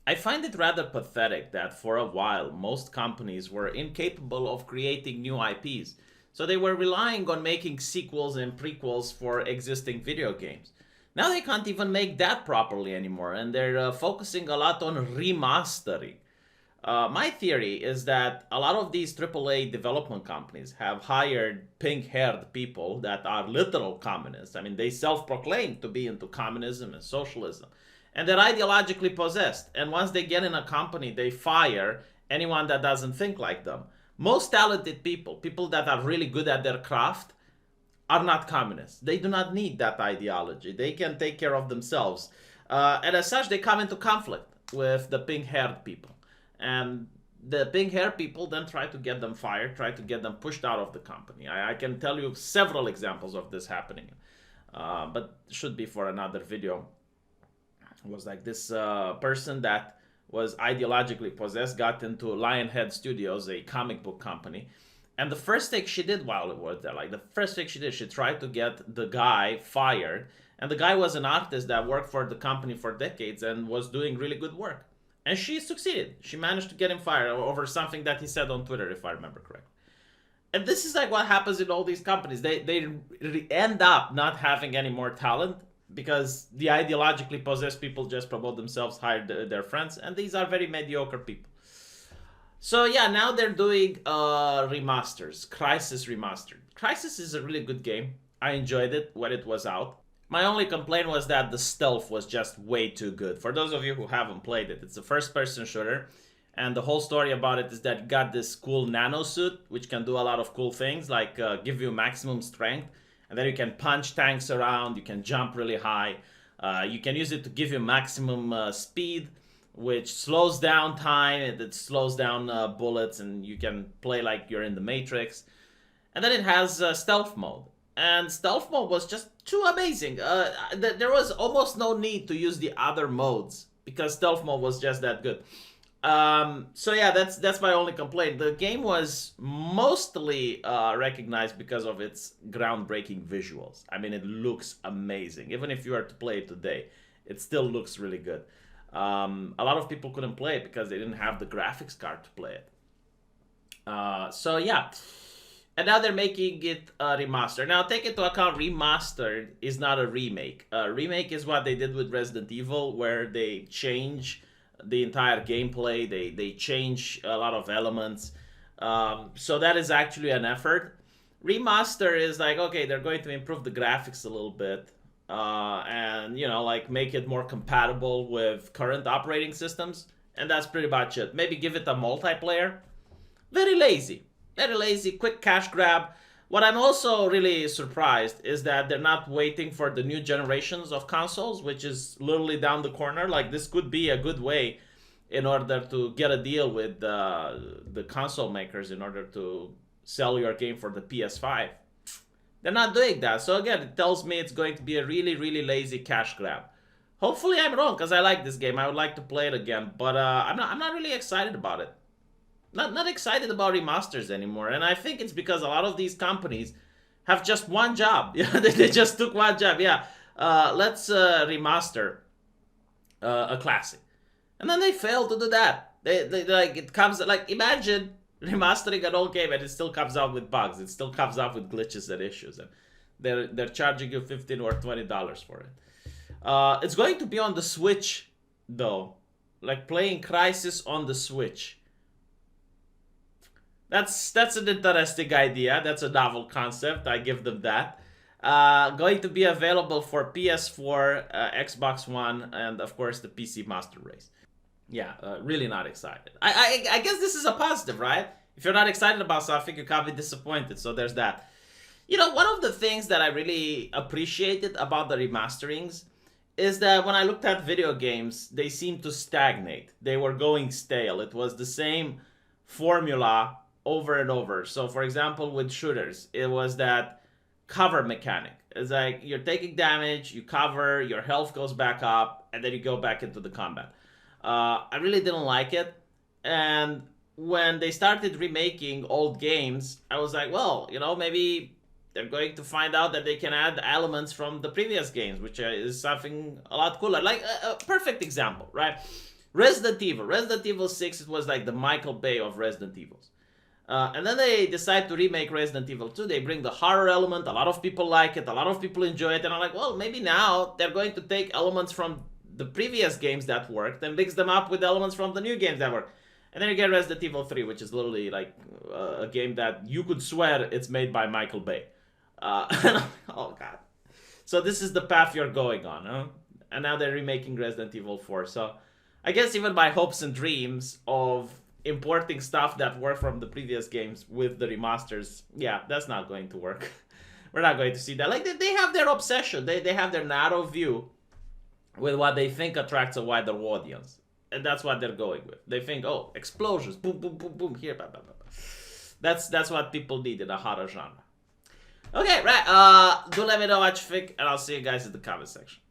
I find it rather pathetic that for a while most companies were incapable of creating new IPs, so they were relying on making sequels and prequels for existing video games. Now they can't even make that properly anymore, and they're focusing a lot on remastering. My theory is that a lot of these AAA development companies have hired pink haired people that are literal communists. I mean, they self proclaim to be into communism and socialism. And they're ideologically possessed. And once they get in a company, they fire anyone that doesn't think like them. Most talented people, people that are really good at their craft, are not communists. They do not need that ideology. They can take care of themselves. And as such, they come into conflict with the pink haired people. And the pink haired people then try to get them fired, try to get them pushed out of the company. I can tell you several examples of this happening, but should be for another video. It was like this person that was ideologically possessed got into Lionhead Studios, a comic book company. And the first thing she did while it was there, like the first thing she did, she tried to get the guy fired. And the guy was an artist that worked for the company for decades and was doing really good work. And she succeeded. She managed to get him fired over something that he said on Twitter, if I remember correctly. And this is like what happens in all these companies. They end up not having any more talent because the ideologically possessed people just promote themselves, hire their friends, and these are very mediocre people. So yeah, now they're doing remasters. Crysis Remastered. Crysis is a really good game. I enjoyed it when it was out. My only complaint was that the stealth was just way too good. For those of you who haven't played it, it's a first-person shooter, and the whole story about it is that you got this cool nano suit, which can do a lot of cool things, like give you maximum strength, and then you can punch tanks around, you can jump really high, you can use it to give you maximum speed, which slows down time, it slows down bullets, and you can play like you're in the Matrix. And then it has stealth mode. And stealth mode was just too amazing. There was almost no need to use the other modes because stealth mode was just that good. So yeah, that's my only complaint. The game was mostly recognized because of its groundbreaking visuals. I mean, it looks amazing. Even if you were to play it today, it still looks really good. A lot of people couldn't play it because they didn't have the graphics card to play it. So yeah. And now they're making it a remaster. Now, take into account, remastered is not a remake. Remake is what they did with Resident Evil, where they change the entire gameplay. They change a lot of elements. So that is actually an effort. Remaster is like, okay, they're going to improve the graphics a little bit. And, you know, like make it more compatible with current operating systems. And that's pretty much it. Maybe give it a multiplayer. Very lazy. Very lazy, quick cash grab. What I'm also really surprised is that they're not waiting for the new generations of consoles, which is literally down the corner. Like, this could be a good way in order to get a deal with the console makers in order to sell your game for the PS5. They're not doing that. So again, it tells me it's going to be a really, really lazy cash grab. Hopefully I'm wrong, because I like this game. I would like to play it again, but I'm not really excited about it. Not excited about remasters anymore, and I think it's because a lot of these companies have just one job. They just took one job. Yeah, let's remaster a classic, and then they fail to do that. They like it comes like imagine remastering an old game and it still comes out with bugs. It still comes out with glitches and issues, and they're charging you $15 or $20 for it. It's going to be on the Switch though, like playing Crysis on the Switch. That's an interesting idea. That's a novel concept. I give them that. Going to be available for PS4, Xbox One, and of course the PC Master Race. Yeah, really not excited. I guess this is a positive, right? If you're not excited about something, you can't be disappointed. So there's that. You know, one of the things that I really appreciated about the remasterings is that when I looked at video games, they seemed to stagnate. They were going stale. It was the same formula over and over. So for example, with shooters, it was that cover mechanic. It's like you're taking damage, you cover, your health goes back up, and then you go back into the combat. I really didn't like it. And when they started remaking old games, I was like, well, you know, maybe they're going to find out that they can add elements from the previous games, which is something a lot cooler. Like a perfect example, right? Resident Evil 6, it was like the Michael Bay of Resident Evils. And then they decide to remake Resident Evil 2. They bring the horror element. A lot of people like it. A lot of people enjoy it. And I'm like, well, maybe now they're going to take elements from the previous games that worked and mix them up with elements from the new games that work. And then you get Resident Evil 3, which is literally like a game that you could swear it's made by Michael Bay. And I'm like, oh, God. So this is the path you're going on, huh? And now they're remaking Resident Evil 4. So I guess even my hopes and dreams of importing stuff that were from the previous games with the remasters, yeah, that's not going to work. We're not going to see that. Like, they have their obsession. They have their narrow view with what they think attracts a wider audience. And that's what they're going with. They think, oh, explosions, boom, boom, boom, boom, here, blah, blah, blah. That's what people need in a horror genre. Okay, right. Do let me know what you think, and I'll see you guys in the comment section.